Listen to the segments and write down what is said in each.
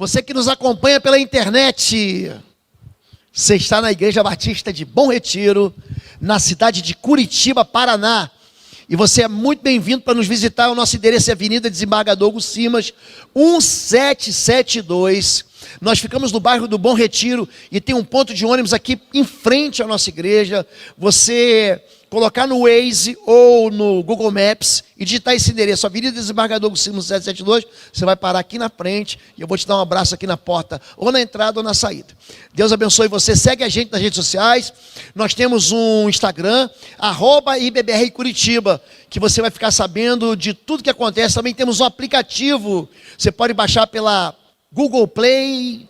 Você que nos acompanha pela internet, você está na Igreja Batista de Bom Retiro, na cidade de Curitiba, Paraná. E você é muito bem-vindo para nos visitar. O nosso endereço é Avenida Desembargador Hugo Simas, 1772. Nós ficamos no bairro do Bom Retiro e tem um ponto de ônibus aqui em frente à nossa igreja. Você colocar no Waze ou no Google Maps e digitar esse endereço, Avenida Desembargador Hugo Simas 1772, você vai parar aqui na frente e eu vou te dar um abraço aqui na porta, ou na entrada ou na saída. Deus abençoe você. Segue a gente nas redes sociais. Nós temos um Instagram, @IBBR Curitiba, que você vai ficar sabendo de tudo que acontece. Também temos um aplicativo, você pode baixar pela Google Play,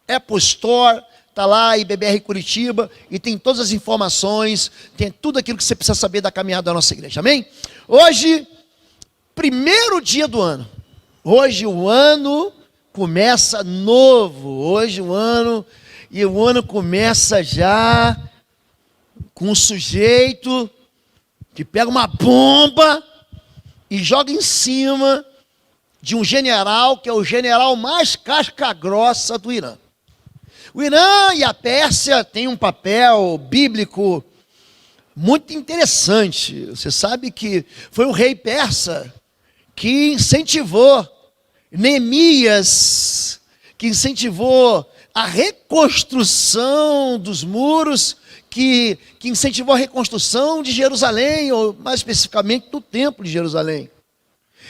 Apple Store, está lá, IBBR Curitiba, e tem todas as informações, tem tudo aquilo que você precisa saber da caminhada da nossa igreja, amém? Hoje, primeiro dia do ano, hoje o ano começa novo, o ano começa já com um sujeito que pega uma bomba e joga em cima de um general, que é o general mais casca grossa do Irã. O Irã e a Pérsia têm um papel bíblico muito interessante. Você sabe que foi o rei persa que incentivou Neemias, que incentivou a reconstrução dos muros, que incentivou a reconstrução de Jerusalém, ou mais especificamente do templo de Jerusalém.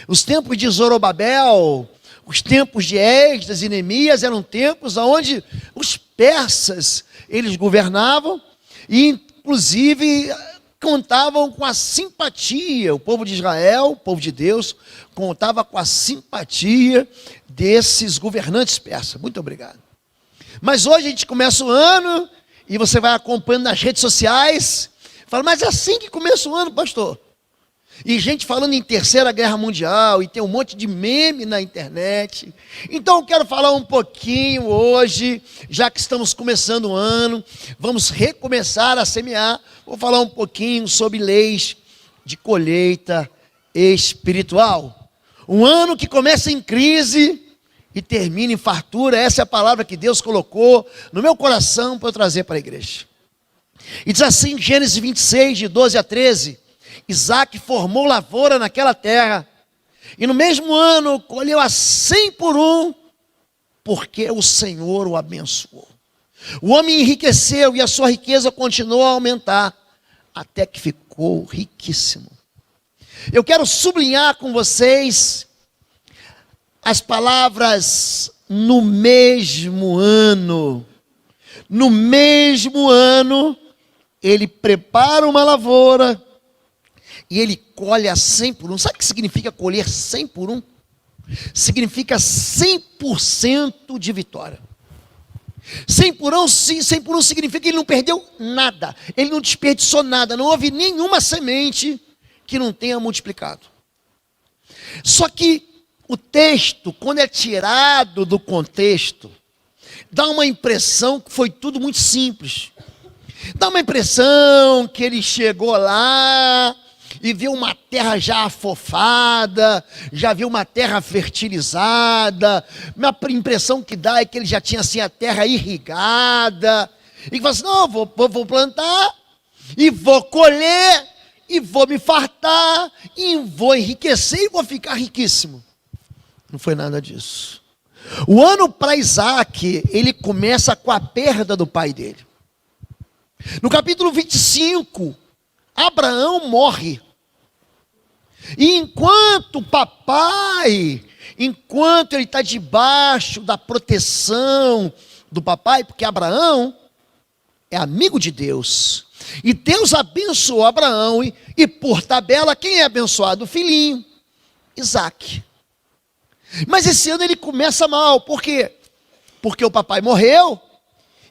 Os tempos de Zorobabel, os tempos de Esdras e Neemias eram tempos onde os persas, eles governavam e inclusive contavam com a simpatia, o povo de Israel, o povo de Deus, contava com a simpatia desses governantes persas. Muito obrigado. Mas hoje a gente começa o ano e você vai acompanhando nas redes sociais, fala, mas é assim que começa o ano, pastor? E gente falando em Terceira Guerra Mundial, e tem um monte de meme na internet. Então eu quero falar um pouquinho hoje, já que estamos começando o ano, vamos recomeçar a semear. Vou falar um pouquinho sobre leis de colheita espiritual. Um ano que começa em crise e termina em fartura. Essa é a palavra que Deus colocou no meu coração para eu trazer para a igreja. E diz assim, Gênesis 26, de 12 a 13... Isaac formou lavoura naquela terra, e no mesmo ano colheu a 100 por um, porque o Senhor o abençoou. O homem enriqueceu e a sua riqueza continuou a aumentar, até que ficou riquíssimo. Eu quero sublinhar com vocês as palavras no mesmo ano. No mesmo ano, ele prepara uma lavoura, e ele colhe a 100 por um. Sabe o que significa colher 100 por um? Significa 100% de vitória. 100 por um significa que ele não perdeu nada. Ele não desperdiçou nada. Não houve nenhuma semente que não tenha multiplicado. Só que o texto, quando é tirado do contexto, dá uma impressão que foi tudo muito simples. Dá uma impressão que ele chegou lá e viu uma terra já afofada, já viu uma terra fertilizada. Minha impressão que dá é que ele já tinha assim a terra irrigada. E fala assim, não, vou plantar, e vou colher, e vou me fartar, e vou enriquecer, e vou ficar riquíssimo. Não foi nada disso. O ano para Isaac, ele começa com a perda do pai dele. No capítulo 25, Abraão morre. E enquanto ele está debaixo da proteção do papai, porque Abraão é amigo de Deus, e Deus abençoou Abraão, e por tabela, quem é abençoado? O filhinho, Isaac. Mas esse ano ele começa mal, por quê? Porque o papai morreu,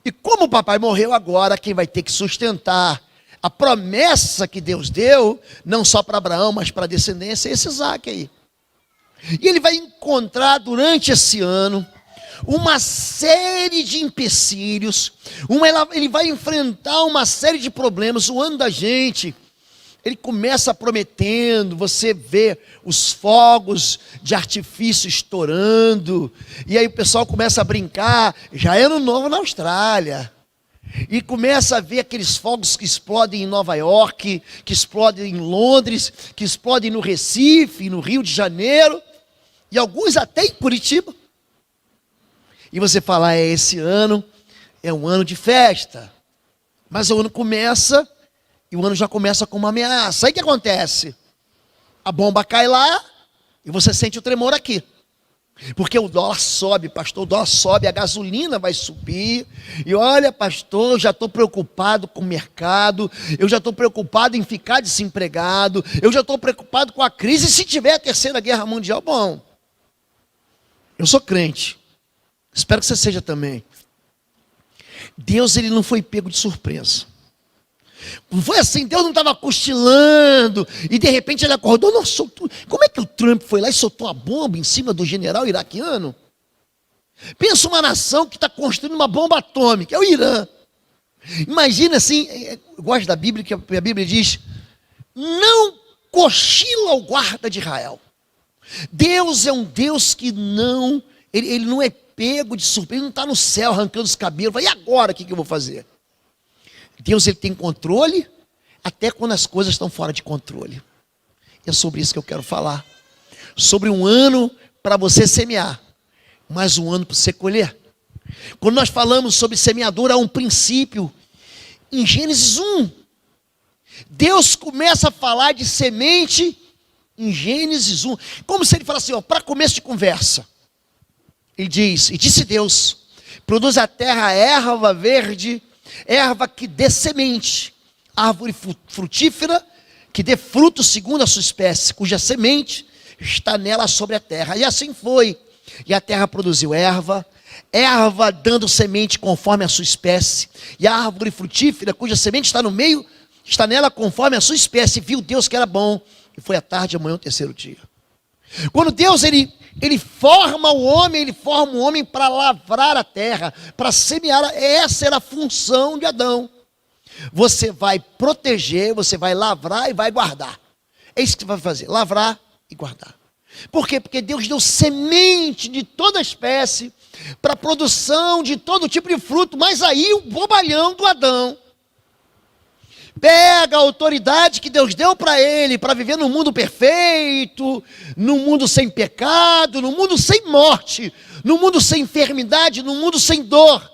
e como o papai morreu agora, quem vai ter que sustentar a promessa que Deus deu, não só para Abraão, mas para a descendência, é esse Isaac aí. E ele vai encontrar durante esse ano uma série de empecilhos, ele vai enfrentar uma série de problemas. O ano da gente ele começa prometendo, você vê os fogos de artifício estourando, e aí o pessoal começa a brincar, já é ano novo na Austrália, e começa a ver aqueles fogos que explodem em Nova York, que explodem em Londres, que explodem no Recife, no Rio de Janeiro, e alguns até em Curitiba. E você fala, esse ano é um ano de festa, mas o ano começa, e o ano já começa com uma ameaça. Aí o que acontece? A bomba cai lá, e você sente o tremor aqui. Porque o dólar sobe, pastor, o dólar sobe, a gasolina vai subir. E olha, pastor, eu já estou preocupado com o mercado, eu já estou preocupado em ficar desempregado, eu já estou preocupado com a crise. E se tiver a terceira guerra mundial, bom, eu sou crente, espero que você seja também. Deus, ele não foi pego de surpresa. Não foi assim, Deus não estava cochilando e de repente ele acordou. Nossa, como é que o Trump foi lá e soltou uma bomba em cima do general iraquiano? Pensa uma nação que está construindo uma bomba atômica, é o Irã. Imagina assim, eu gosto da Bíblia, que a Bíblia diz, não cochila o guarda de Israel. Deus é um Deus que não, ele não é pego de surpresa, ele não está no céu arrancando os cabelos, e agora o que eu vou fazer? Deus, ele tem controle até quando as coisas estão fora de controle. E é sobre isso que eu quero falar. Sobre um ano para você semear, mais um ano para você colher. Quando nós falamos sobre semeadura, há um princípio. Em Gênesis 1, Deus começa a falar de semente em Gênesis 1. Como se ele falasse assim, para começo de conversa. Ele diz, e disse Deus, produz a terra erva verde, erva que dê semente, árvore frutífera, que dê fruto segundo a sua espécie, cuja semente está nela sobre a terra. E assim foi. E a terra produziu erva dando semente conforme a sua espécie, e a árvore frutífera, cuja semente está no meio, está nela conforme a sua espécie. Viu Deus que era bom, e foi à tarde, amanhã, o terceiro dia. Quando Deus, ele forma o homem para lavrar a terra, para semear. Essa era a função de Adão. Você vai proteger, você vai lavrar e vai guardar. É isso que você vai fazer, lavrar e guardar. Por quê? Porque Deus deu semente de toda espécie, para a produção de todo tipo de fruto. Mas aí o bobalhão do Adão pega a autoridade que Deus deu para ele, para viver num mundo perfeito, num mundo sem pecado, num mundo sem morte, num mundo sem enfermidade, num mundo sem dor.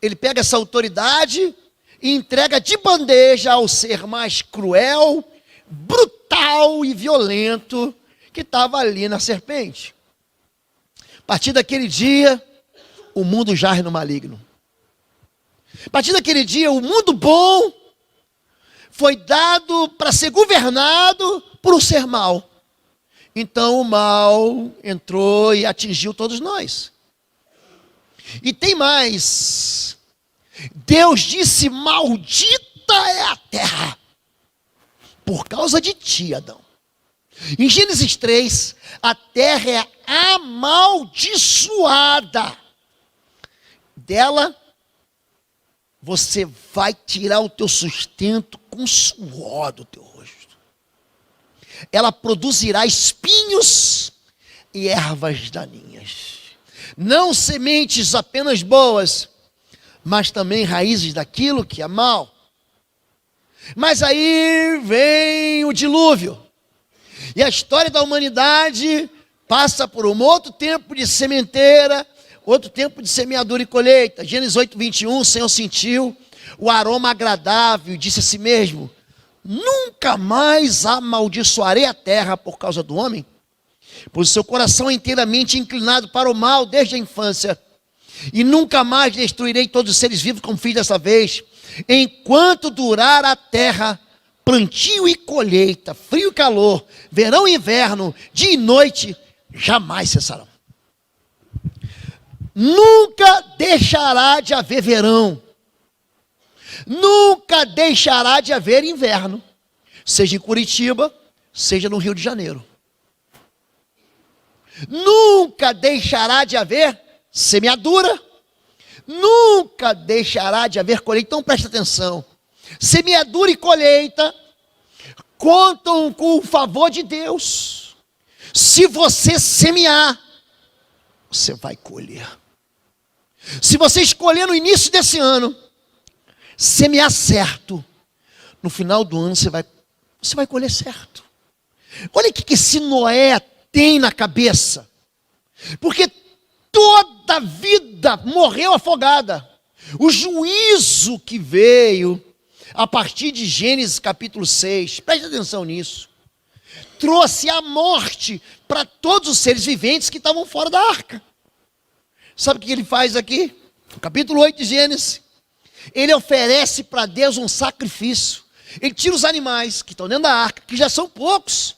Ele pega essa autoridade e entrega de bandeja ao ser mais cruel, brutal e violento que estava ali na serpente. A partir daquele dia, o mundo jaz no maligno. A partir daquele dia, o mundo bom foi dado para ser governado por um ser mau. Então o mal entrou e atingiu todos nós. E tem mais. Deus disse, maldita é a terra, por causa de ti, Adão. Em Gênesis 3, a terra é amaldiçoada. Dela você vai tirar o teu sustento com o suor do teu rosto. Ela produzirá espinhos e ervas daninhas. Não sementes apenas boas, mas também raízes daquilo que é mal. Mas aí vem o dilúvio. E a história da humanidade passa por um outro tempo de sementeira, outro tempo de semeadura e colheita. Gênesis 8, 21, o Senhor sentiu o aroma agradável e disse a si mesmo, nunca mais amaldiçoarei a terra por causa do homem, pois o seu coração é inteiramente inclinado para o mal desde a infância, e nunca mais destruirei todos os seres vivos como fiz dessa vez, enquanto durar a terra, plantio e colheita, frio e calor, verão e inverno, dia e noite, jamais cessarão. Nunca deixará de haver verão, nunca deixará de haver inverno, seja em Curitiba, seja no Rio de Janeiro. Nunca deixará de haver semeadura, nunca deixará de haver colheita. Então presta atenção, semeadura e colheita contam com o favor de Deus. Se você semear, você vai colher. Se você escolher no início desse ano, semear certo, no final do ano você vai colher certo. Olha o que esse Noé tem na cabeça. Porque toda a vida morreu afogada. O juízo que veio a partir de Gênesis capítulo 6, preste atenção nisso, trouxe a morte para todos os seres viventes que estavam fora da arca. Sabe o que ele faz aqui? No capítulo 8 de Gênesis, ele oferece para Deus um sacrifício. Ele tira os animais que estão dentro da arca, que já são poucos,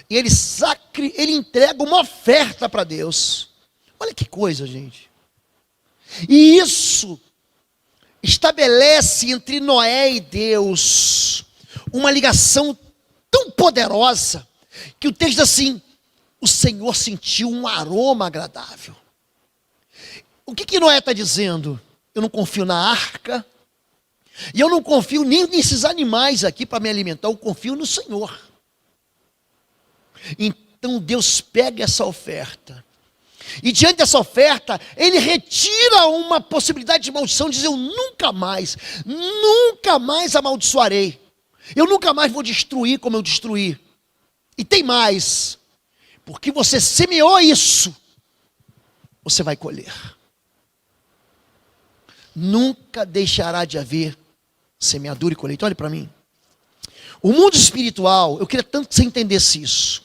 e ele entrega uma oferta para Deus. Olha que coisa, gente. E isso estabelece entre Noé e Deus uma ligação tão poderosa, que o texto diz assim: o Senhor sentiu um aroma agradável. O que Noé está dizendo? Eu não confio na arca, e eu não confio nem nesses animais aqui para me alimentar, eu confio no Senhor. Então Deus pega essa oferta, e diante dessa oferta, ele retira uma possibilidade de maldição, diz: eu nunca mais amaldiçoarei, eu nunca mais vou destruir como eu destruí. E tem mais, porque você semeou isso, você vai colher. Nunca deixará de haver semeadura e colheita. Olhe para mim. O mundo espiritual, eu queria tanto que você entendesse isso,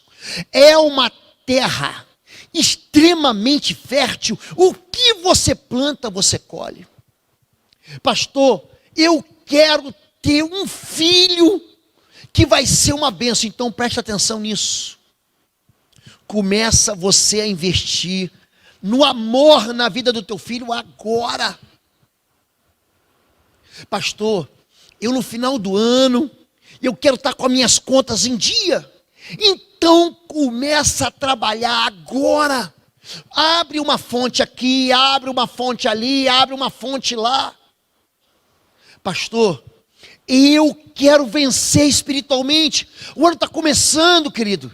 é uma terra extremamente fértil. O que você planta, você colhe. Pastor, eu quero ter um filho que vai ser uma bênção. Então preste atenção nisso. Começa você a investir no amor na vida do teu filho agora. Pastor, eu no final do ano, eu quero estar com as minhas contas em dia. Então começa a trabalhar agora. Abre uma fonte aqui, abre uma fonte ali, abre uma fonte lá. Pastor, eu quero vencer espiritualmente. O ano está começando, querido.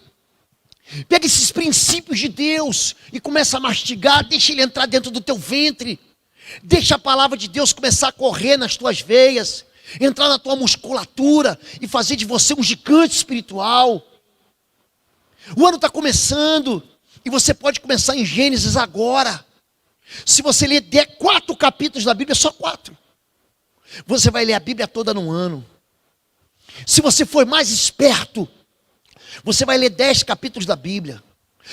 Pega esses princípios de Deus e começa a mastigar, deixa ele entrar dentro do teu ventre. Deixa a palavra de Deus começar a correr nas tuas veias, entrar na tua musculatura e fazer de você um gigante espiritual. O ano está começando e você pode começar em Gênesis agora. Se você ler 4 capítulos da Bíblia, só 4. Você vai ler a Bíblia toda num ano. Se você for mais esperto, você vai ler 10 capítulos da Bíblia.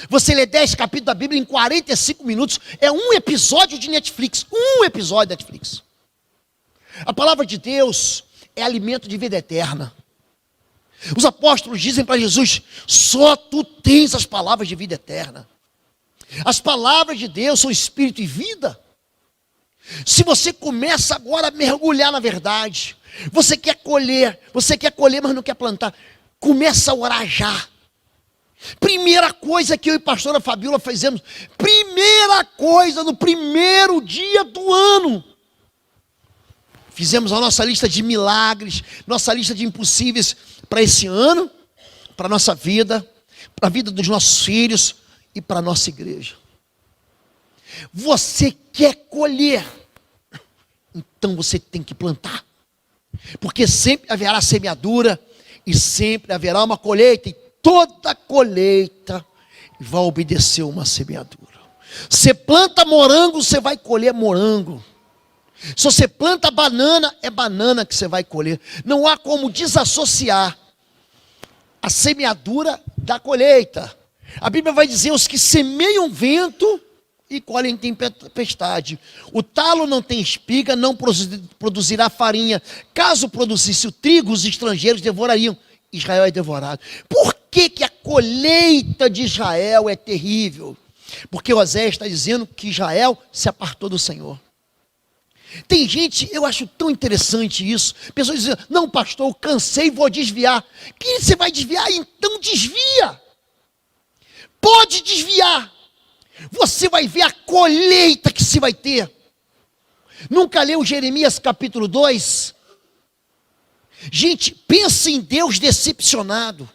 Você lê 10 capítulos da Bíblia em 45 minutos. É um episódio de Netflix. Um episódio de Netflix. A palavra de Deus é alimento de vida eterna. Os apóstolos dizem para Jesus: só tu tens as palavras de vida eterna. As palavras de Deus são espírito e vida. Se você começa agora a mergulhar na verdade, você quer colher, mas não quer plantar, começa a orar já. Primeira coisa que eu e a pastora Fabiola fizemos, primeira coisa, no primeiro dia do ano, fizemos a nossa lista de milagres, nossa lista de impossíveis para esse ano, para a nossa vida, para a vida dos nossos filhos e para a nossa igreja. Você quer colher, então você tem que plantar, porque sempre haverá semeadura e sempre haverá uma colheita, e toda colheita vai obedecer uma semeadura. Você planta morango, você vai colher morango. Se você planta banana, é banana que você vai colher. Não há como desassociar a semeadura da colheita. A Bíblia vai dizer: os que semeiam vento e colhem tempestade. O talo não tem espiga, não produzirá farinha. Caso produzisse o trigo, os estrangeiros devorariam. Israel é devorado. Por que a colheita de Israel é terrível? Porque Oséias está dizendo que Israel se apartou do Senhor. Tem gente, eu acho tão interessante isso, pessoas dizendo: não, pastor, eu cansei, vou desviar. Que você vai desviar? Então desvia. Pode desviar. Você vai ver a colheita que se vai ter. Nunca leu Jeremias capítulo 2? Gente, pensa em Deus decepcionado.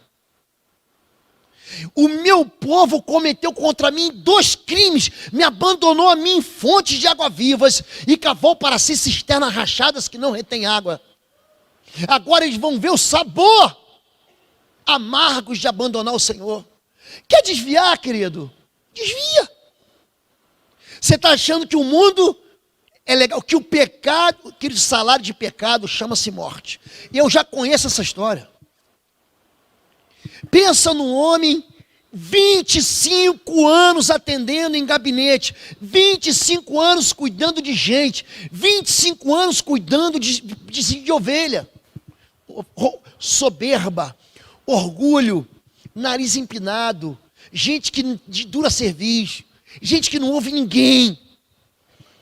O meu povo cometeu contra mim 2 crimes, me abandonou a mim em fontes de água vivas e cavou para si cisternas rachadas que não retêm água. Agora eles vão ver o sabor amargos de abandonar o Senhor. Quer desviar, querido? Desvia. Você está achando que o mundo é legal, que o pecado, que o salário de pecado chama-se morte. E eu já conheço essa história. Pensa num homem, 25 anos atendendo em gabinete, 25 anos cuidando de gente, 25 anos cuidando de ovelha. Soberba, orgulho, nariz empinado, gente que de dura serviço, gente que não ouve ninguém.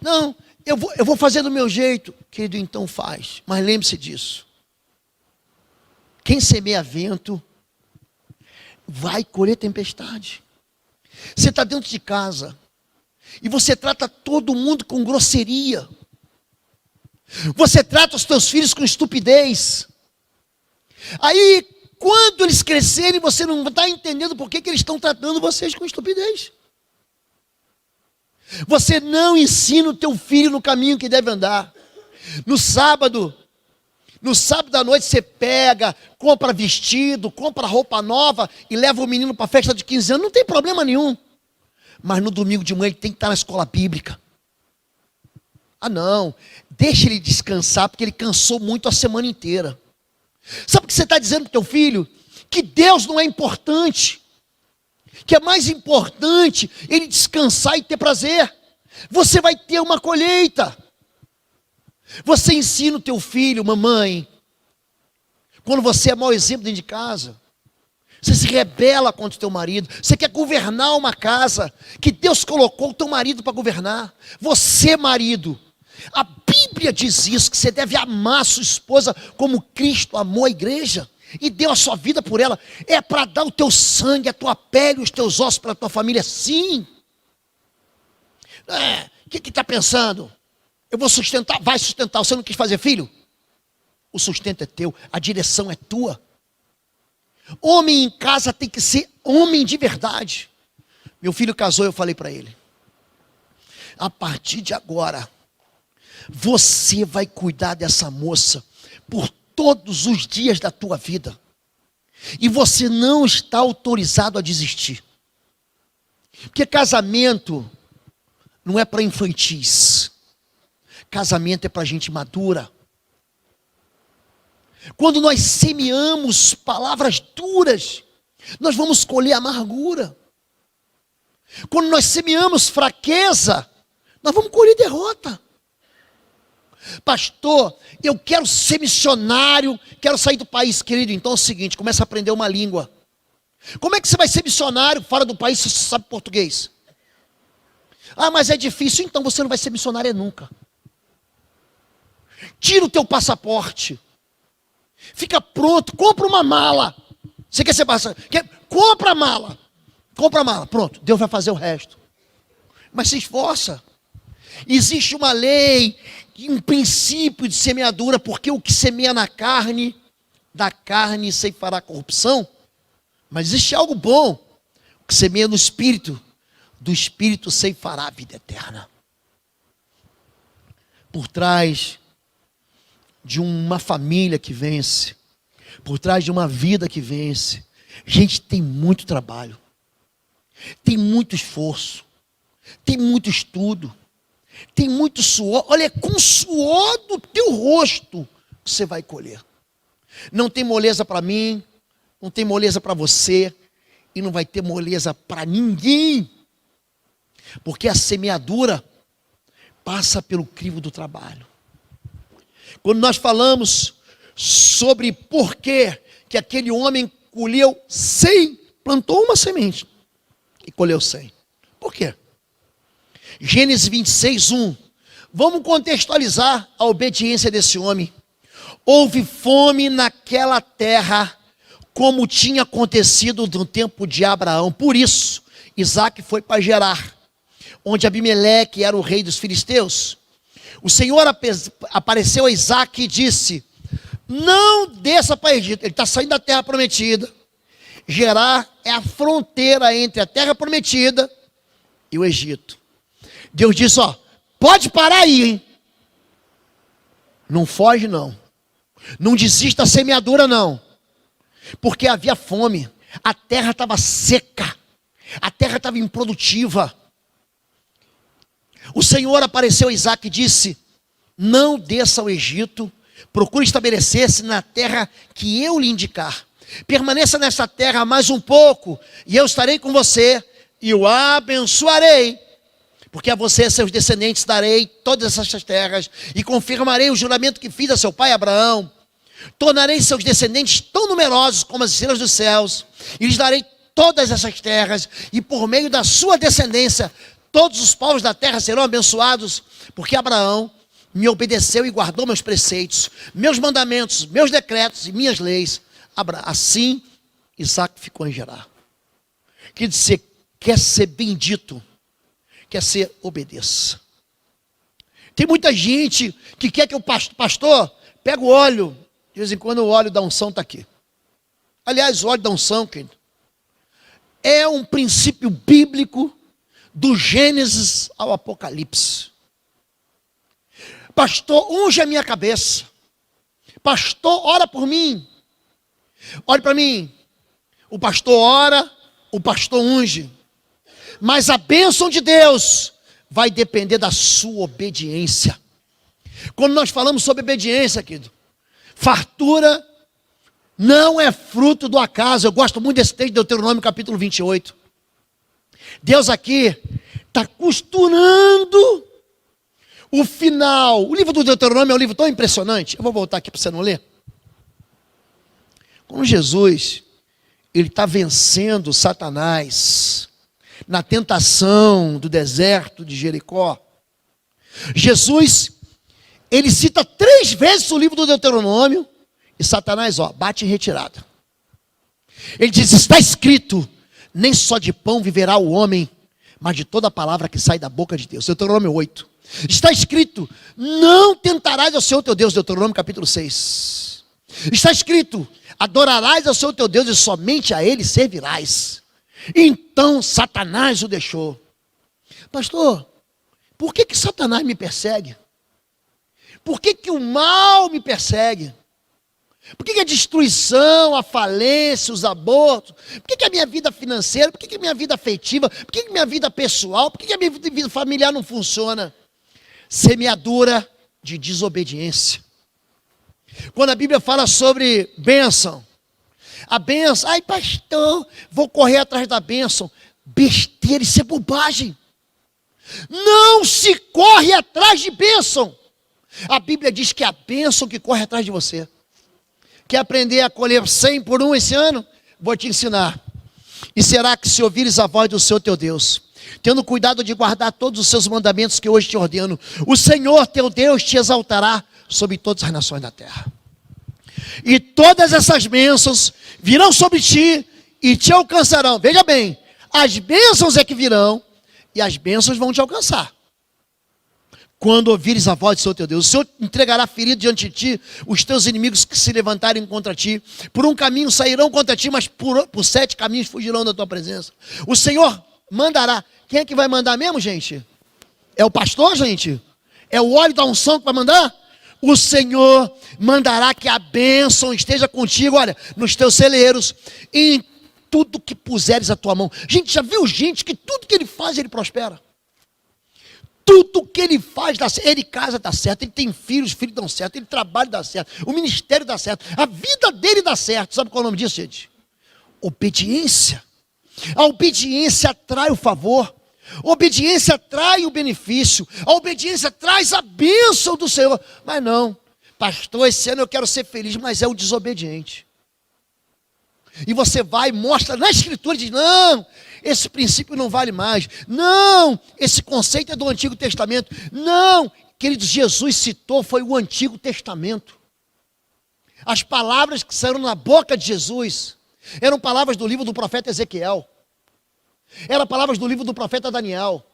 Não, eu vou fazer do meu jeito. Querido, então faz, mas lembre-se disso. Quem semeia vento vai colher tempestade. Você está dentro de casa e você trata todo mundo com grosseria. Você trata os teus filhos com estupidez. Aí, quando eles crescerem, você não está entendendo por que eles estão tratando vocês com estupidez. Você não ensina o teu filho no caminho que deve andar. No sábado à noite você pega, compra vestido, compra roupa nova e leva o menino para a festa de 15 anos, não tem problema nenhum. Mas no domingo de manhã ele tem que estar na escola bíblica. Ah não, deixa ele descansar porque ele cansou muito a semana inteira. Sabe o que você está dizendo para o teu filho? Que Deus não é importante. Que é mais importante ele descansar e ter prazer. Você vai ter uma colheita. Você ensina o teu filho, mamãe, quando você é mau exemplo dentro de casa, você se rebela contra o teu marido, você quer governar uma casa que Deus colocou o teu marido para governar. Você, marido, a Bíblia diz isso, que você deve amar a sua esposa como Cristo amou a igreja e deu a sua vida por ela. É para dar o teu sangue, a tua pele, os teus ossos para a tua família, sim. O que está pensando? Eu vou sustentar, vai sustentar, você não quis fazer filho? O sustento é teu, a direção é tua. Homem em casa tem que ser homem de verdade. Meu filho casou, eu falei para ele: a partir de agora, você vai cuidar dessa moça por todos os dias da tua vida. E você não está autorizado a desistir. Porque casamento não é para infantis. Casamento é para gente madura. Quando nós semeamos palavras duras, nós vamos colher amargura. Quando nós semeamos fraqueza, nós vamos colher derrota. Pastor, eu quero ser missionário, quero sair do país, querido. Então é o seguinte, começa a aprender uma língua. Como é que você vai ser missionário fora do país se você sabe português? Ah, mas é difícil, então você não vai ser missionário nunca. Tira o teu passaporte. Fica pronto, compra uma mala. Você quer ser passaporte? Compra a mala. Compra a mala, pronto, Deus vai fazer o resto. Mas se esforça. Existe uma lei, um princípio de semeadura, porque o que semeia na carne, da carne ceifará corrupção. Mas existe algo bom, o que semeia no Espírito, do Espírito ceifará a vida eterna. Por trás de uma família que vence, por trás de uma vida que vence, gente, tem muito trabalho, tem muito esforço, tem muito estudo, tem muito suor. Olha, é com o suor do teu rosto que você vai colher. Não tem moleza para mim, não tem moleza para você, e não vai ter moleza para ninguém, porque a semeadura passa pelo crivo do trabalho. Quando nós falamos sobre por que aquele homem colheu 100, plantou uma semente e colheu 100. Por quê? Gênesis 26, 1. Vamos contextualizar a obediência desse homem. Houve fome naquela terra, como tinha acontecido no tempo de Abraão. Por isso, Isaac foi para Gerar, onde Abimeleque era o rei dos filisteus. O Senhor apareceu a Isaac e disse: Não desça para o Egito. Ele está saindo da terra prometida. Gerar é a fronteira entre a terra prometida e o Egito. Deus disse, ó, pode parar aí, hein? Não foge não. Não desista da semeadura não. Porque havia fome. A terra estava seca. A terra estava improdutiva. O Senhor apareceu a Isaac e disse, não desça ao Egito, procure estabelecer-se na terra que eu lhe indicar. Permaneça nessa terra mais um pouco, e eu estarei com você, e o abençoarei. Porque a você e seus descendentes darei todas essas terras, e confirmarei o juramento que fiz a seu pai Abraão. Tornarei seus descendentes tão numerosos como as estrelas dos céus, e lhes darei todas essas terras, e por meio da sua descendência, todos os povos da terra serão abençoados, porque Abraão me obedeceu e guardou meus preceitos, meus mandamentos, meus decretos e minhas leis. Assim, Isaac ficou em Gerar. Quer dizer, quer ser bendito, quer ser obedeça. Tem muita gente que quer que o pastor pegue o óleo, de vez em quando o óleo da unção está aqui. Aliás, o óleo da unção, querido, é um princípio bíblico do Gênesis ao Apocalipse. Pastor, unge a minha cabeça. Pastor, ora por mim. Olhe para mim. O pastor ora, o pastor unge. Mas a bênção de Deus vai depender da sua obediência. Quando nós falamos sobre obediência, querido, fartura não é fruto do acaso. Eu gosto muito desse texto de Deuteronômio capítulo 28. Deus aqui está costurando o final. O livro do Deuteronômio é um livro tão impressionante. Eu vou voltar aqui para você não ler. Quando Jesus, ele está vencendo Satanás na tentação do deserto de Jericó. Jesus, ele cita 3 vezes o livro do Deuteronômio e Satanás, ó, bate em retirada. Ele diz, está escrito, nem só de pão viverá o homem, mas de toda a palavra que sai da boca de Deus. Deuteronômio 8. Está escrito, não tentarás ao Senhor teu Deus. Deuteronômio capítulo 6. Está escrito, adorarás ao Senhor teu Deus e somente a Ele servirás. Então Satanás o deixou. Pastor, por que Satanás me persegue? Por que o mal me persegue? Por que a destruição, a falência, os abortos? Por que a minha vida financeira? Por que a minha vida afetiva? Por que a minha vida pessoal? Por que a minha vida familiar não funciona? Semeadura de desobediência. Quando a Bíblia fala sobre bênção, a bênção, ai pastor, vou correr atrás da bênção. Besteira, isso é bobagem. Não se corre atrás de bênção. A Bíblia diz que é a bênção que corre atrás de você. Quer aprender a colher 100 por 1 esse ano? Vou te ensinar. E será que se ouvires a voz do Senhor teu Deus, tendo cuidado de guardar todos os seus mandamentos que hoje te ordeno, o Senhor teu Deus te exaltará sobre todas as nações da terra. E todas essas bênçãos virão sobre ti e te alcançarão. Veja bem, as bênçãos é que virão e as bênçãos vão te alcançar. Quando ouvires a voz do Senhor teu Deus, o Senhor entregará ferido diante de ti os teus inimigos que se levantarem contra ti. Por um caminho sairão contra ti, mas por 7 caminhos fugirão da tua presença. O Senhor mandará. Quem é que vai mandar mesmo, gente? É o pastor, gente? É o óleo da unção que vai mandar? O Senhor mandará que a bênção esteja contigo, olha, nos teus celeiros, e em tudo que puseres a tua mão. Gente, já viu gente que tudo que ele faz, ele prospera? Tudo que ele faz dá certo. Ele casa dá certo, ele tem filhos, os filhos dão certo, ele trabalha dá certo, o ministério dá certo, a vida dele dá certo. Sabe qual é o nome disso, gente? Obediência. A obediência atrai o favor, a obediência atrai o benefício, a obediência traz a bênção do Senhor. Mas não, pastor, esse ano eu quero ser feliz, mas é o desobediente. E você vai e mostra na Escritura e diz, não, esse princípio não vale mais. Não, esse conceito é do Antigo Testamento. Não, queridos, Jesus citou, foi o Antigo Testamento. As palavras que saíram na boca de Jesus eram palavras do livro do profeta Ezequiel. Eram palavras do livro do profeta Daniel.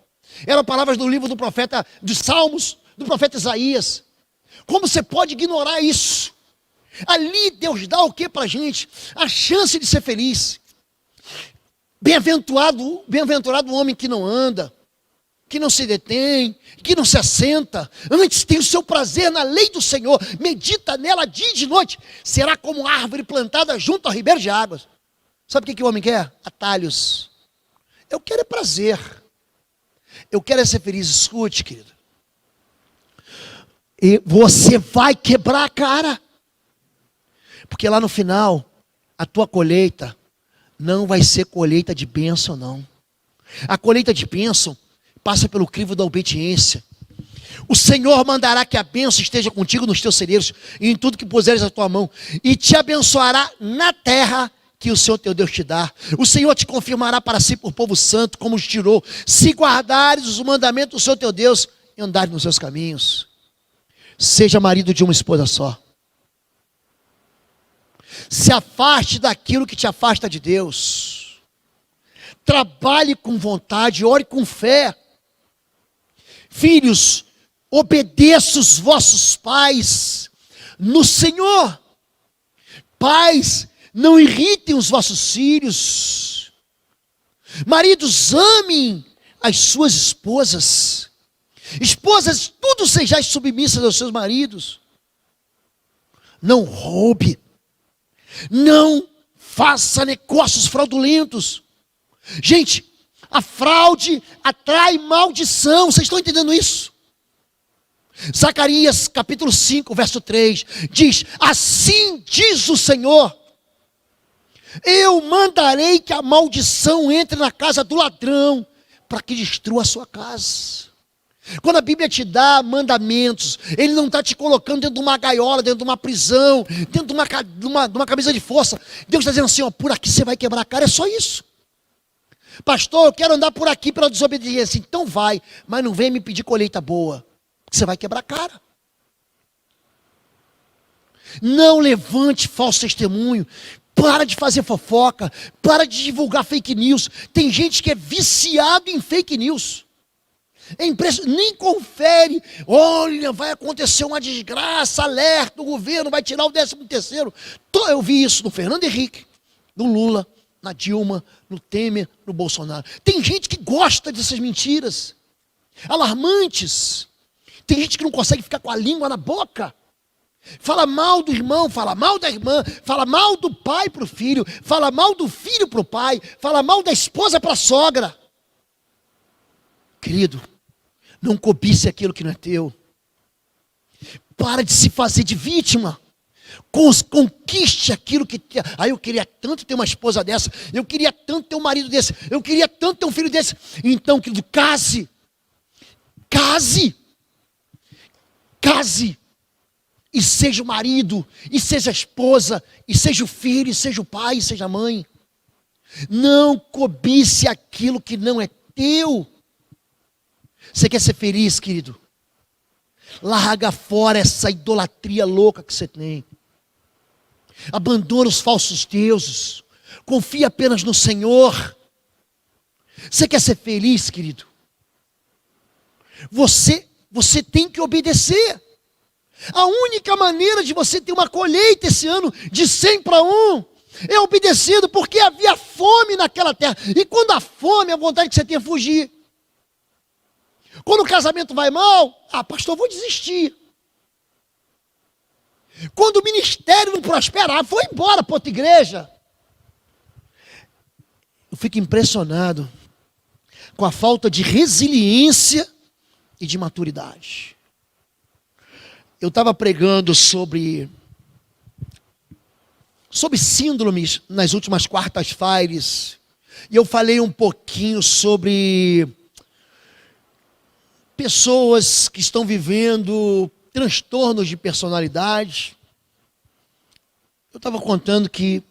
Eram palavras do livro do profeta de Salmos, do profeta Isaías. Como você pode ignorar isso? Ali Deus dá o que para a gente? A chance de ser feliz. Bem-aventurado o homem que não anda, que não se detém, que não se assenta, antes tem o seu prazer na lei do Senhor, medita nela dia e de noite, será como árvore plantada junto ao ribeiro de águas. Sabe o que o homem quer? Atalhos. Eu quero é prazer, eu quero é ser feliz. Escute, querido, e você vai quebrar a cara, porque lá no final, a tua colheita não vai ser colheita de bênção, não. A colheita de bênção passa pelo crivo da obediência. O Senhor mandará que a bênção esteja contigo nos teus celeiros e em tudo que puseres a tua mão, e te abençoará na terra que o Senhor teu Deus te dá. O Senhor te confirmará para si por povo santo, como te tirou, se guardares os mandamentos do Senhor teu Deus e andares nos seus caminhos. Seja marido de uma esposa só. Se afaste daquilo que te afasta de Deus. Trabalhe com vontade, ore com fé. Filhos, obedeçam os vossos pais no Senhor. Pais, não irritem os vossos filhos. Maridos, amem as suas esposas. Esposas, tudo sejais submissas aos seus maridos. Não roube. Não faça negócios fraudulentos. Gente, a fraude atrai maldição. Vocês estão entendendo isso? Zacarias capítulo 5, verso 3 diz: assim diz o Senhor, eu mandarei que a maldição entre na casa do ladrão, para que destrua a sua casa. Quando a Bíblia te dá mandamentos, Ele não está te colocando dentro de uma gaiola, dentro de uma prisão, dentro de uma camisa de força. Deus está dizendo assim, ó, por aqui você vai quebrar a cara, é só isso. Pastor, eu quero andar por aqui pela desobediência. Então vai, mas não vem me pedir colheita boa, porque você vai quebrar a cara. Não levante falso testemunho. Para de fazer fofoca, para de divulgar fake news. Tem gente que é viciado em fake news. É impressionante, nem confere. Olha, vai acontecer uma desgraça, alerta, o governo vai tirar o 13º. Eu vi isso no Fernando Henrique, no Lula, na Dilma, no Temer, no Bolsonaro. Tem gente que gosta dessas mentiras alarmantes. Tem gente que não consegue ficar com a língua na boca. Fala mal do irmão, fala mal da irmã, fala mal do pai para o filho, fala mal do filho para o pai, fala mal da esposa para a sogra. Querido, não cobice aquilo que não é teu. Para de se fazer de vítima. Conquiste aquilo que... eu queria tanto ter uma esposa dessa, eu queria tanto ter um marido desse, eu queria tanto ter um filho desse. Então, querido, case. E seja o marido, e seja a esposa, e seja o filho, e seja o pai, e seja a mãe. Não cobice aquilo que não é teu. Você quer ser feliz, querido? Larga fora essa idolatria louca que você tem. Abandona os falsos deuses. Confia apenas no Senhor. Você quer ser feliz, querido? Você tem que obedecer. A única maneira de você ter uma colheita esse ano de 100 para 1 é obedecendo, porque havia fome naquela terra. E quando há fome, a vontade que você tem é fugir. Quando o casamento vai mal, pastor, eu vou desistir. Quando o ministério não prospera, vou embora para outra igreja. Eu fico impressionado com a falta de resiliência e de maturidade. Eu estava pregando sobre síndromes nas últimas quartas-feiras, e eu falei um pouquinho sobre pessoas que estão vivendo transtornos de personalidade. Eu estava contando que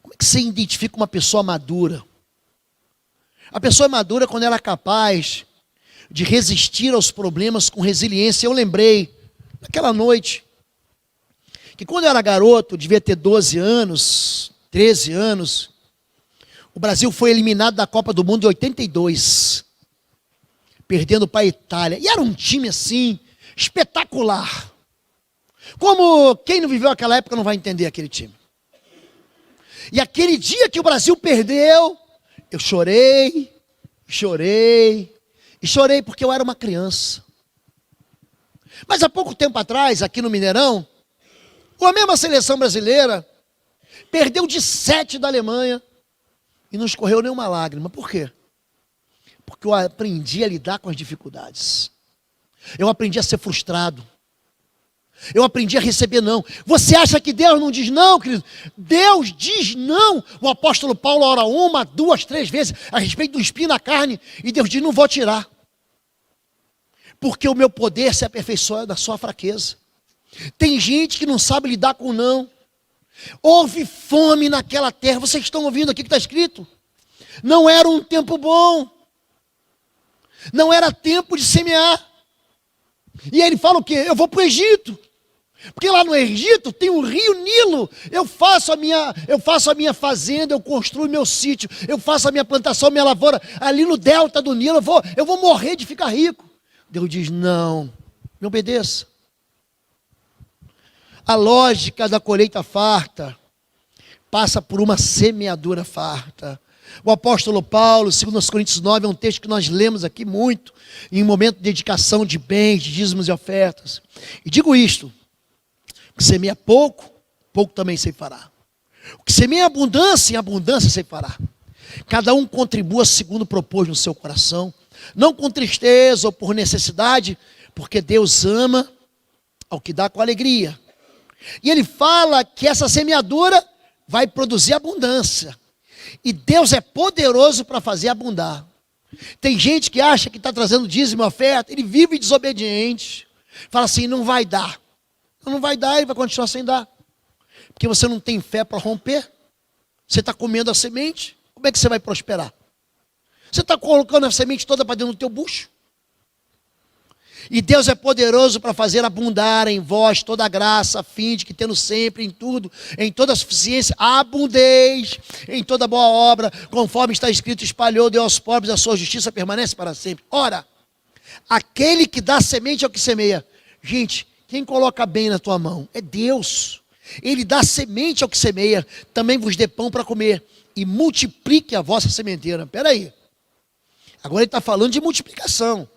como é que você identifica uma pessoa madura? A pessoa é madura quando ela é capaz de resistir aos problemas com resiliência. Eu lembrei, naquela noite, que quando eu era garoto, devia ter 12 anos, 13 anos, o Brasil foi eliminado da Copa do Mundo em 82, perdendo para a Itália. E era um time assim, espetacular. Como quem não viveu aquela época não vai entender aquele time. E aquele dia que o Brasil perdeu, eu chorei, e chorei porque eu era uma criança. Mas há pouco tempo atrás, aqui no Mineirão, a mesma seleção brasileira perdeu de 7 da Alemanha e não escorreu nenhuma lágrima. Por quê? Porque eu aprendi a lidar com as dificuldades. Eu aprendi a ser frustrado. Eu aprendi a receber não. Você acha que Deus não diz não, querido? Deus diz não. O apóstolo Paulo ora 1, 2, 3 vezes a respeito do espinho na carne e Deus diz, não vou tirar. Porque o meu poder se aperfeiçoa da sua fraqueza. Tem gente que não sabe lidar com não. Houve fome naquela terra. Vocês estão ouvindo aqui que está escrito? Não era um tempo bom. Não era tempo de semear. E aí ele fala o quê? Eu vou para o Egito. Porque lá no Egito tem o rio Nilo. Eu faço a minha fazenda, eu construo meu sítio, eu faço a minha plantação, minha lavoura. Ali no delta do Nilo eu vou morrer de ficar rico. Deus diz, não, me obedeça. A lógica da colheita farta passa por uma semeadura farta. O apóstolo Paulo, 2 Coríntios 9, é um texto que nós lemos aqui muito, em um momento de dedicação de bens, de dízimos e ofertas. E digo isto, o que semeia pouco, pouco também ceifará. O que semeia em abundância ceifará. Cada um contribua segundo propôs no seu coração, não com tristeza ou por necessidade, porque Deus ama ao que dá com alegria. E ele fala que essa semeadura vai produzir abundância. E Deus é poderoso para fazer abundar. Tem gente que acha que está trazendo dízimo e oferta, ele vive desobediente. Fala assim, não vai dar. Não vai dar, ele vai continuar sem dar. Porque você não tem fé para romper. Você está comendo a semente, como é que você vai prosperar? Você está colocando a semente toda para dentro do teu bucho? E Deus é poderoso para fazer abundar em vós toda a graça, a fim de que tendo sempre em tudo, em toda a suficiência, abundeis em toda boa obra, conforme está escrito, espalhou, deu aos pobres, a sua justiça permanece para sempre. Ora, aquele que dá semente é o que semeia. Gente, quem coloca bem na tua mão é Deus. Ele dá semente ao que semeia, também vos dê pão para comer, e multiplique a vossa sementeira. Espera aí. Agora ele está falando de multiplicação.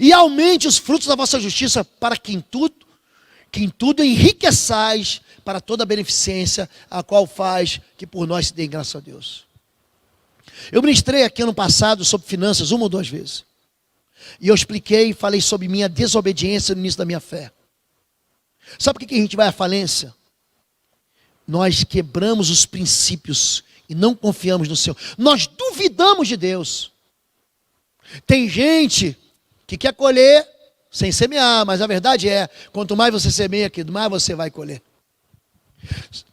E aumente os frutos da vossa justiça, para que em tudo enriqueçais para toda a beneficência, a qual faz que por nós se dê graça a Deus. Eu ministrei aqui ano passado sobre finanças 1 ou 2 vezes. E eu expliquei e falei sobre minha desobediência no início da minha fé. Sabe por que a gente vai à falência? Nós quebramos os princípios e não confiamos no Senhor. Nós duvidamos de Deus. Tem gente que quer colher sem semear, mas a verdade é, quanto mais você semeia, mais você vai colher.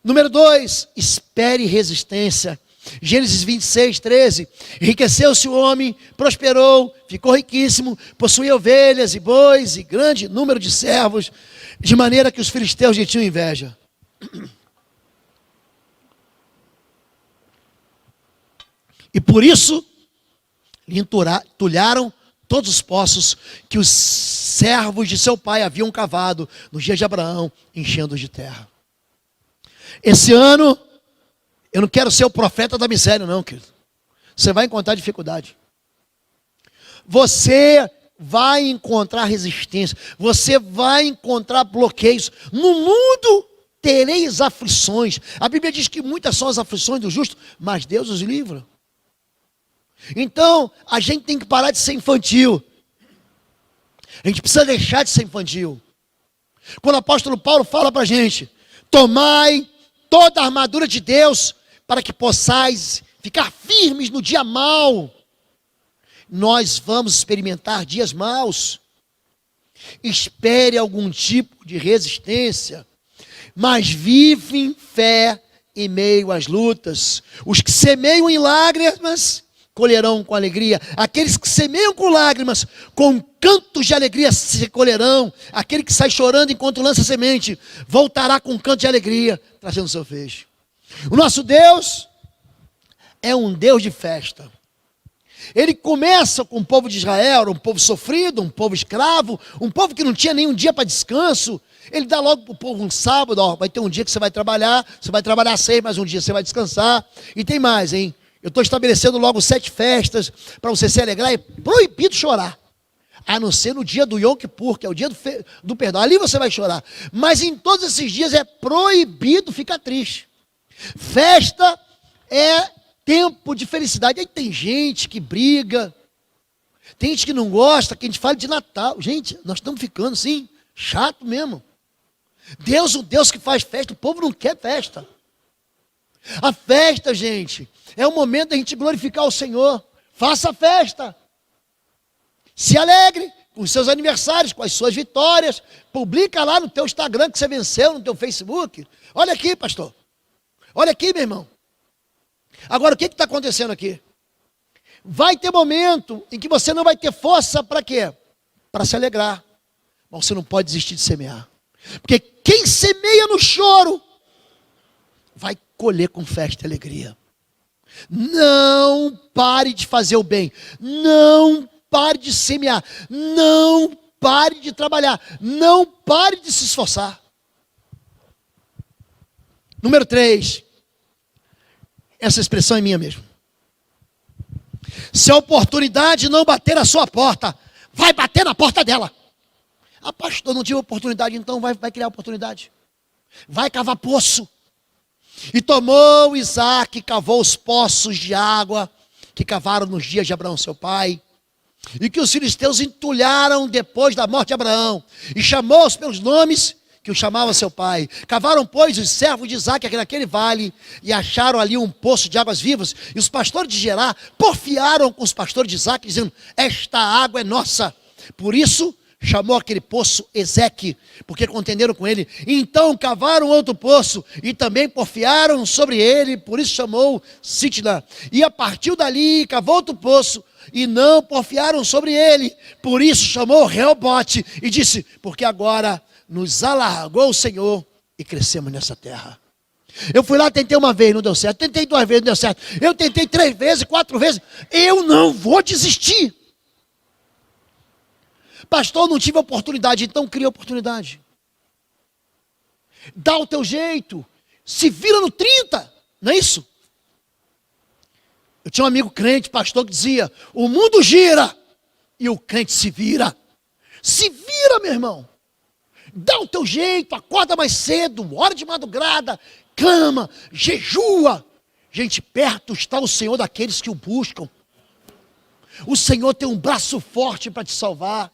Número 2, espere resistência. Gênesis 26, 13. Enriqueceu-se o homem, prosperou, ficou riquíssimo, possuía ovelhas e bois e grande número de servos, de maneira que os filisteus lhe tinham inveja. E por isso lhe entulharam todos os poços que os servos de seu pai haviam cavado nos dias de Abraão, enchendo-os de terra. Esse ano, eu não quero ser o profeta da miséria, não, querido. Você vai encontrar dificuldade. Você vai encontrar resistência. Você vai encontrar bloqueios. No mundo tereis aflições. A Bíblia diz que muitas são as aflições do justo, mas Deus os livra. Então, a gente tem que parar de ser infantil. A gente precisa deixar de ser infantil. Quando o apóstolo Paulo fala para a gente, tomai toda a armadura de Deus, para que possais ficar firmes no dia mau. Nós vamos experimentar dias maus. Espere algum tipo de resistência, mas vive em fé em meio às lutas. Os que semeiam em lágrimas colherão com alegria. Aqueles que semeiam com lágrimas, com cantos de alegria se colherão. Aquele que sai chorando enquanto lança semente, voltará com canto de alegria, trazendo seu feixe. O nosso Deus é um Deus de festa. Ele começa com o povo de Israel, um povo sofrido, um povo escravo, um povo que não tinha nenhum dia para descanso. Ele dá logo para o povo um sábado, ó, vai ter um dia que você vai trabalhar 6, mas um dia você vai descansar. E tem mais, hein? Eu estou estabelecendo logo 7 festas para você se alegrar. É proibido chorar, a não ser no dia do Yom Kippur, que é o dia do perdão. Ali você vai chorar. Mas em todos esses dias é proibido ficar triste. Festa é tempo de felicidade. Aí tem gente que briga, tem gente que não gosta, que a gente fala de Natal. Gente, nós estamos ficando assim, chato mesmo. Deus, o Deus que faz festa, o povo não quer festa. A festa, gente, é o momento da gente glorificar o Senhor. Faça festa. Se alegre com os seus aniversários, com as suas vitórias. Publica lá no teu Instagram que você venceu, no teu Facebook. Olha aqui, pastor. Olha aqui, meu irmão. Agora, o que está acontecendo aqui? Vai ter momento em que você não vai ter força para quê? Para se alegrar. Mas você não pode desistir de semear. Porque quem semeia no choro, vai colher com festa e alegria. Não pare de fazer o bem. Não pare de semear. Não pare de trabalhar. Não pare de se esforçar. Número 3. Essa expressão é minha mesmo. Se a oportunidade não bater a sua porta, vai bater na porta dela. Ah, pastor, não tive oportunidade, então vai criar oportunidade. Vai cavar poço. E tomou Isaac e cavou os poços de água que cavaram nos dias de Abraão, seu pai, e que os filisteus entulharam depois da morte de Abraão, e chamou-os pelos nomes que o chamava seu pai. Cavaram, pois, os servos de Isaac naquele vale, e acharam ali um poço de águas vivas, e os pastores de Gerar porfiaram com os pastores de Isaac, dizendo: esta água é nossa. Por isso chamou aquele poço Ezeque, porque contenderam com ele. Então cavaram outro poço, e também porfiaram sobre ele, por isso chamou Sitna. E a partir dali cavou outro poço, e não porfiaram sobre ele, por isso chamou Reobote, e disse: porque agora nos alargou o Senhor, e crescemos nessa terra. Eu fui lá, tentei uma vez, não deu certo. Tentei 2 vezes, não deu certo. Eu tentei 3 vezes, 4 vezes. Eu não vou desistir. Pastor, não tive oportunidade, então cria oportunidade. Dá o teu jeito. Se vira no 30, não é isso? Eu tinha um amigo crente, pastor, que dizia: o mundo gira e o crente se vira. Se vira, meu irmão. Dá o teu jeito, acorda mais cedo, hora de madrugada, clama, jejua. Gente, perto está o Senhor daqueles que o buscam. O Senhor tem um braço forte para te salvar.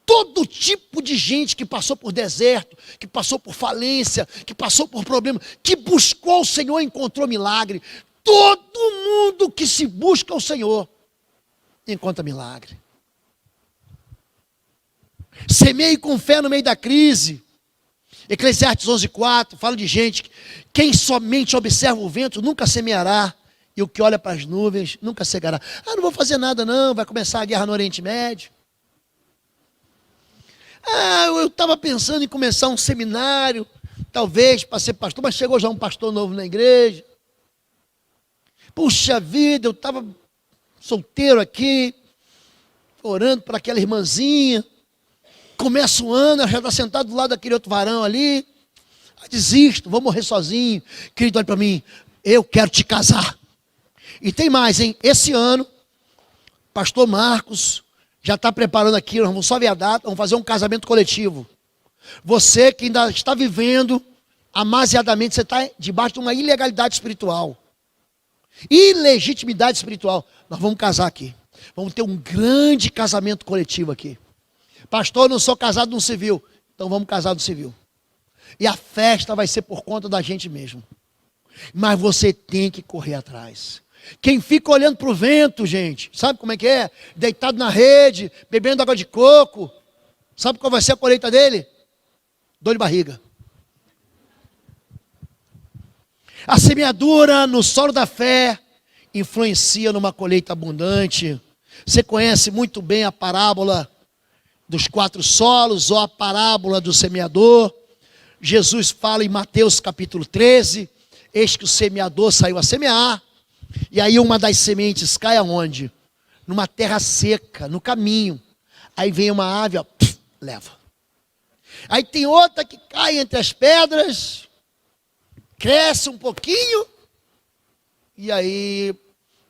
Todo tipo de gente que passou por deserto, que passou por falência, que passou por problema, que buscou o Senhor e encontrou milagre. Todo mundo que se busca o Senhor encontra milagre. Semeie com fé no meio da crise. Eclesiastes 11:4 fala de gente: quem somente observa o vento nunca semeará, e o que olha para as nuvens nunca cegará. Ah, não vou fazer nada não, vai começar a guerra no Oriente Médio. Ah, eu estava pensando em começar um seminário, talvez para ser pastor, mas chegou já um pastor novo na igreja. Puxa vida, eu estava solteiro aqui, orando para aquela irmãzinha. Começa o ano, ela já está sentado do lado daquele outro varão ali. Desisto, vou morrer sozinho. Querido, olha para mim, eu quero te casar. E tem mais, hein? Esse ano, pastor Marcos já está preparando aqui, nós vamos só ver a data, vamos fazer um casamento coletivo. Você que ainda está vivendo amasiadamente, você está debaixo de uma ilegalidade espiritual. Ilegitimidade espiritual. Nós vamos casar aqui. Vamos ter um grande casamento coletivo aqui. Pastor, eu não sou casado no civil. Então vamos casar no civil. E a festa vai ser por conta da gente mesmo. Mas você tem que correr atrás. Quem fica olhando para o vento, gente, sabe como é que é? Deitado na rede, bebendo água de coco. Sabe qual vai ser a colheita dele? Dor de barriga. A semeadura no solo da fé influencia numa colheita abundante. Você conhece muito bem a parábola dos 4 solos, ou a parábola do semeador. Jesus fala em Mateus capítulo 13, eis que o semeador saiu a semear, e aí uma das sementes cai aonde? numa terra seca, no caminho. Aí vem uma ave, ó, leva. Aí tem outra que cai entre as pedras, cresce um pouquinho, e aí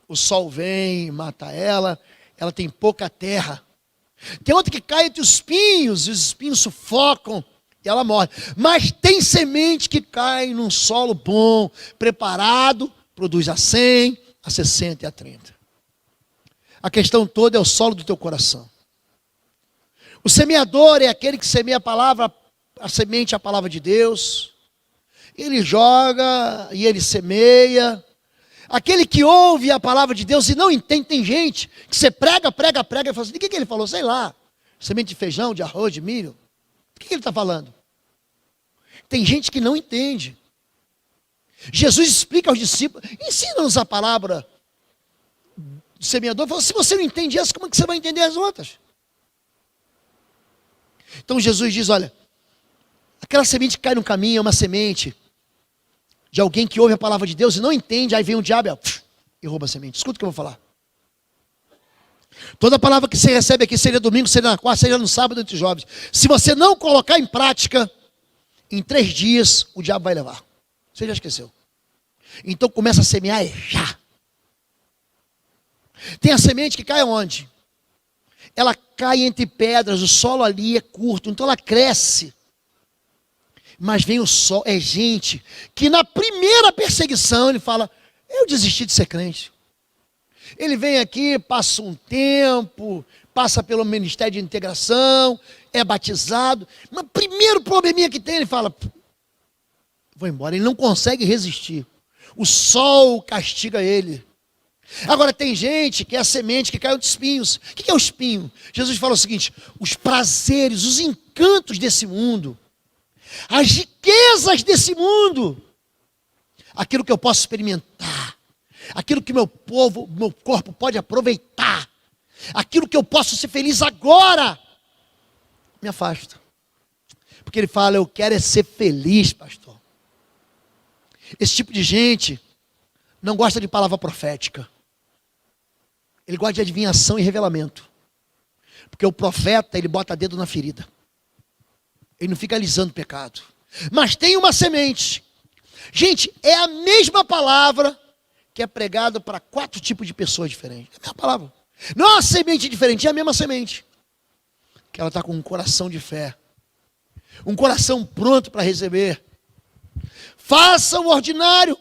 o sol vem, mata ela, ela tem pouca terra. Tem outra que cai entre os espinhos, e os espinhos sufocam, e ela morre. Mas tem semente que cai num solo bom, preparado, produz a 100, a 60 e a 30. A questão toda é o solo do teu coração. O semeador é aquele que semeia a palavra, a semente é a palavra de Deus. Ele joga e ele semeia. Aquele que ouve a palavra de Deus e não entende, tem gente que você prega, e fala assim, de que ele falou? Sei lá, semente de feijão, de arroz, de milho. O que ele está falando? Tem gente que não entende. Jesus explica aos discípulos, ensina-nos a palavra do semeador. Fala, se você não entende essa, como é que você vai entender as outras? Então Jesus diz, olha, aquela semente que cai no caminho é uma semente de alguém que ouve a palavra de Deus e não entende, aí vem o diabo e rouba a semente. Escuta o que eu vou falar. Toda palavra que você recebe aqui, seja domingo, seja na quarta, seja no sábado entre os jovens, se você não colocar em prática, em 3 dias o diabo vai levar. Você já esqueceu. Então começa a semear já. Tem a semente que cai onde? Ela cai entre pedras, o solo ali é curto, então ela cresce. Mas vem o sol, é gente que na primeira perseguição ele fala, eu desisti de ser crente. Ele vem aqui, passa um tempo, passa pelo Ministério de Integração, é batizado, mas o primeiro probleminha que tem, ele fala, vou embora, ele não consegue resistir. O sol castiga ele. Agora tem gente que é a semente que caiu de espinhos. O que é o espinho? Jesus fala o seguinte, os prazeres, os encantos desse mundo, as riquezas desse mundo, aquilo que eu posso experimentar, aquilo que meu corpo pode aproveitar, aquilo que eu posso ser feliz agora, me afasta. Porque ele fala, eu quero é ser feliz, pastor. Esse tipo de gente não gosta de palavra profética. Ele gosta de adivinhação e revelamento. Porque o profeta, ele bota dedo na ferida. Ele não fica alisando o pecado. Mas tem uma semente. Gente, é a mesma palavra que é pregada para 4 tipos de pessoas diferentes. É a mesma palavra. Não é uma semente diferente, é a mesma semente. Que ela está com um coração de fé. Um coração pronto para receber. Faça o ordinário.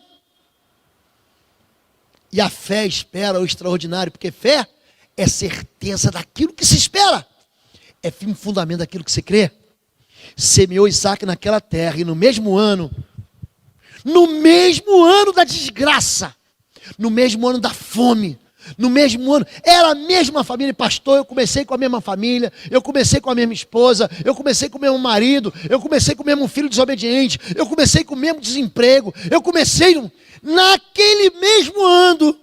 E a fé espera o extraordinário. Porque fé é certeza daquilo que se espera. É firme fundamento daquilo que se crê. Semeou Isaac naquela terra. E no mesmo ano da desgraça, no mesmo ano da fome, no mesmo ano, era a mesma família, pastor, eu comecei com a mesma família, eu comecei com a mesma esposa, eu comecei com o mesmo marido, eu comecei com o mesmo filho desobediente, eu comecei com o mesmo desemprego, naquele mesmo ano,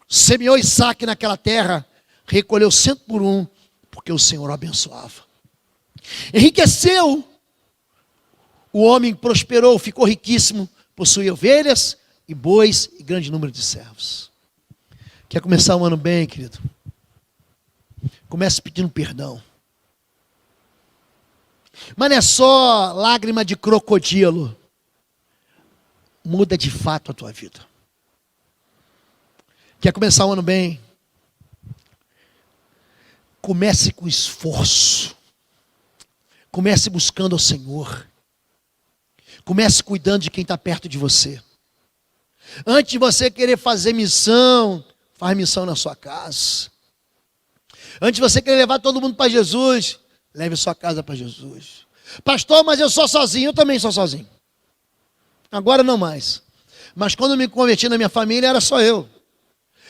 semeou Isaac naquela terra, recolheu 100 por 1, porque o Senhor o abençoava. Enriqueceu, o homem prosperou, ficou riquíssimo, possuía ovelhas e bois e grande número de servos. Quer começar um ano bem, querido? Comece pedindo perdão. Mas não é só lágrima de crocodilo. Muda de fato a tua vida. Quer começar um ano bem? Comece com esforço. Comece buscando ao Senhor. Comece cuidando de quem está perto de você. Antes de você querer fazer missão, faz missão na sua casa. Antes de você querer levar todo mundo para Jesus, leve sua casa para Jesus. Pastor, mas eu sou sozinho. Eu também sou sozinho. Agora não mais. Mas quando eu me converti na minha família, era só eu.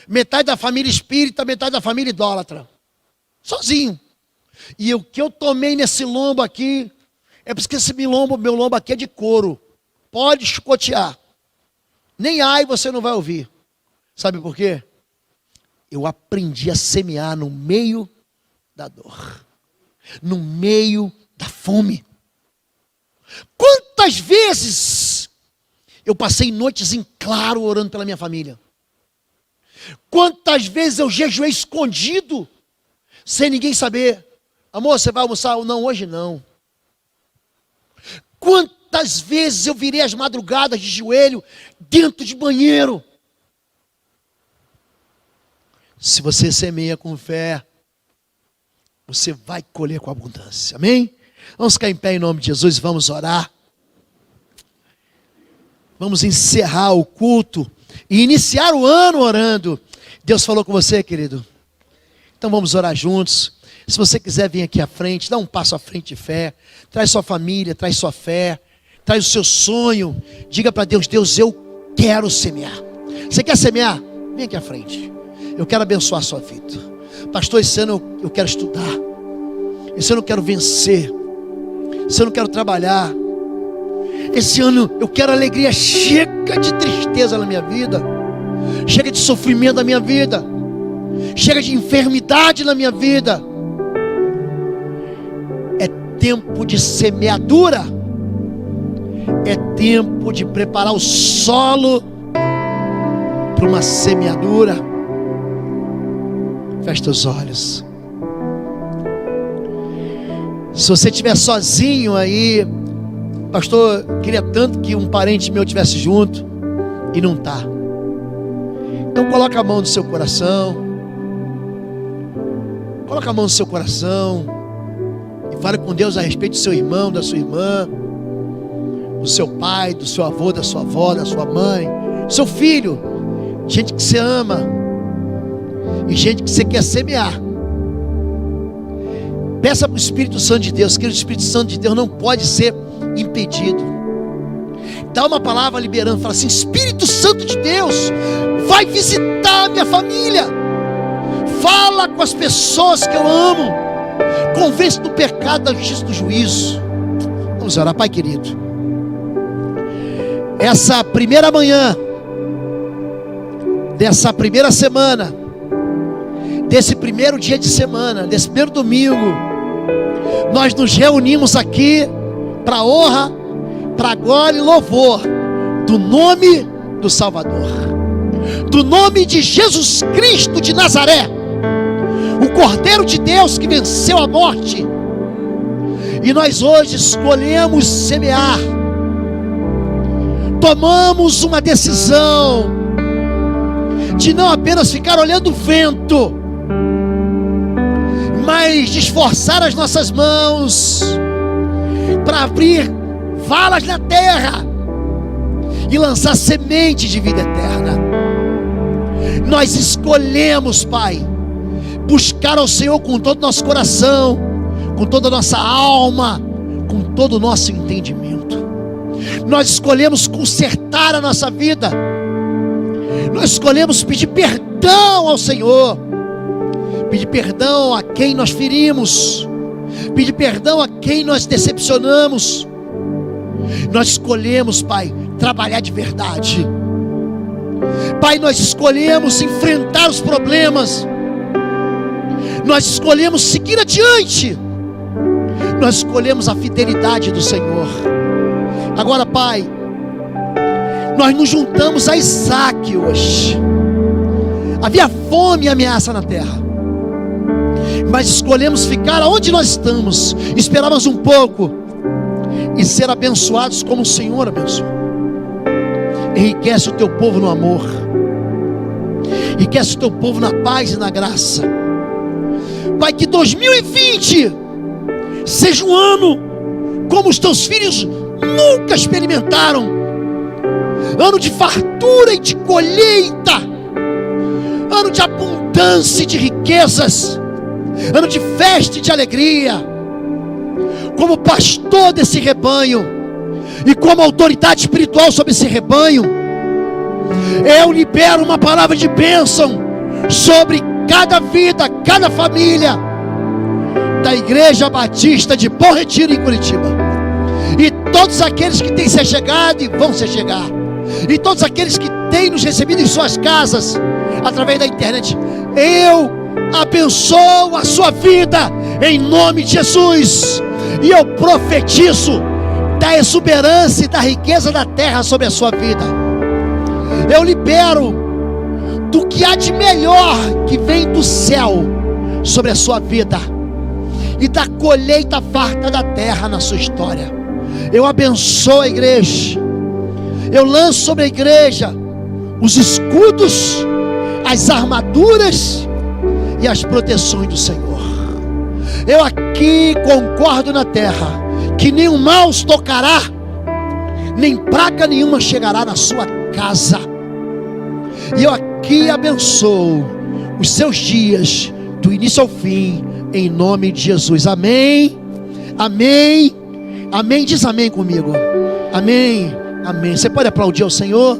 Metade da família espírita, metade da família idólatra. Sozinho. E o que eu tomei nesse lombo aqui, é porque esse meu lombo aqui é de couro. Pode chicotear. Nem ai você não vai ouvir. Sabe por quê? Eu aprendi a semear no meio da dor. No meio da fome. Quantas vezes eu passei noites em claro orando pela minha família. Quantas vezes eu jejuei escondido, sem ninguém saber. Amor, você vai almoçar? Não, hoje não. Quantas vezes eu virei as madrugadas de joelho dentro de banheiro. Se você semeia com fé, você vai colher com abundância. Amém? Vamos ficar em pé em nome de Jesus e vamos orar. Vamos encerrar o culto e iniciar o ano orando. Deus falou com você, querido? Então vamos orar juntos. Se você quiser vir aqui à frente, dá um passo à frente de fé. Traz sua família, traz sua fé, traz o seu sonho. Diga para Deus: Deus, eu quero semear. Você quer semear? Vem aqui à frente. Eu quero abençoar a sua vida. Pastor, esse ano eu quero estudar. Esse ano eu quero vencer. Esse ano eu quero trabalhar. Esse ano eu quero alegria. Chega de tristeza na minha vida. Chega de sofrimento na minha vida. Chega de enfermidade na minha vida. É tempo de semeadura. É tempo de preparar o solo para uma semeadura. Feche os olhos. Se você estiver sozinho aí, pastor, queria tanto que um parente meu estivesse junto e não está. Então coloca a mão no seu coração. Coloca a mão no seu coração e fale com Deus a respeito do seu irmão, da sua irmã, do seu pai, do seu avô, da sua avó, da sua mãe, do seu filho, gente que você ama e gente que você quer semear. Peça para o Espírito Santo de Deus, que o Espírito Santo de Deus não pode ser impedido. Dá uma palavra liberando, fala assim: Espírito Santo de Deus, vai visitar a minha família. Fala com as pessoas que eu amo. Convence do pecado, da justiça e do juízo. Vamos orar. Pai querido, essa primeira manhã dessa primeira semana, desse primeiro dia de semana, desse primeiro domingo, nós nos reunimos aqui para honra, para glória e louvor do nome do Salvador, do nome de Jesus Cristo de Nazaré, o Cordeiro de Deus que venceu a morte. E nós hoje escolhemos semear. Tomamos uma decisão de não apenas ficar olhando o vento, mas de esforçar as nossas mãos para abrir valas na terra e lançar semente de vida eterna. Nós escolhemos, Pai, buscar ao Senhor com todo o nosso coração, com toda a nossa alma, com todo o nosso entendimento. Nós escolhemos consertar a nossa vida. Nós escolhemos pedir perdão ao Senhor, pedir perdão a quem nós ferimos, pedir perdão a quem nós decepcionamos. Nós escolhemos, Pai, trabalhar de verdade. Pai, nós escolhemos enfrentar os problemas. Nós escolhemos seguir adiante. Nós escolhemos a fidelidade do Senhor. Agora, Pai, nós nos juntamos a Isaac hoje. Havia fome e ameaça na terra, mas escolhemos ficar onde nós estamos. Esperamos um pouco e ser abençoados como o Senhor abençoou. Enriquece o teu povo no amor, enriquece o teu povo na paz e na graça. Pai, que 2020 seja um ano como os teus filhos nunca experimentaram. Ano de fartura e de colheita, ano de abundância e de riquezas, ano de festa e de alegria. Como pastor desse rebanho e como autoridade espiritual sobre esse rebanho, eu libero uma palavra de bênção sobre cada vida, cada família da Igreja Batista de Bom Retiro em Curitiba, e todos aqueles que têm se chegado e vão se chegar, e todos aqueles que têm nos recebido em suas casas através da internet. Eu abençoo a sua vida em nome de Jesus, e eu profetizo da exuberância e da riqueza da terra sobre a sua vida. Eu libero do que há de melhor que vem do céu sobre a sua vida e da colheita farta da terra na sua história. Eu abençoo a igreja, eu lanço sobre a igreja os escudos, as armaduras e as proteções do Senhor. Eu aqui concordo na terra que nenhum mal os tocará, nem praga nenhuma chegará na sua casa. E eu aqui abençoo os seus dias do início ao fim, em nome de Jesus. Amém, amém, amém. Diz amém comigo. Amém, amém. Você pode aplaudir ao Senhor?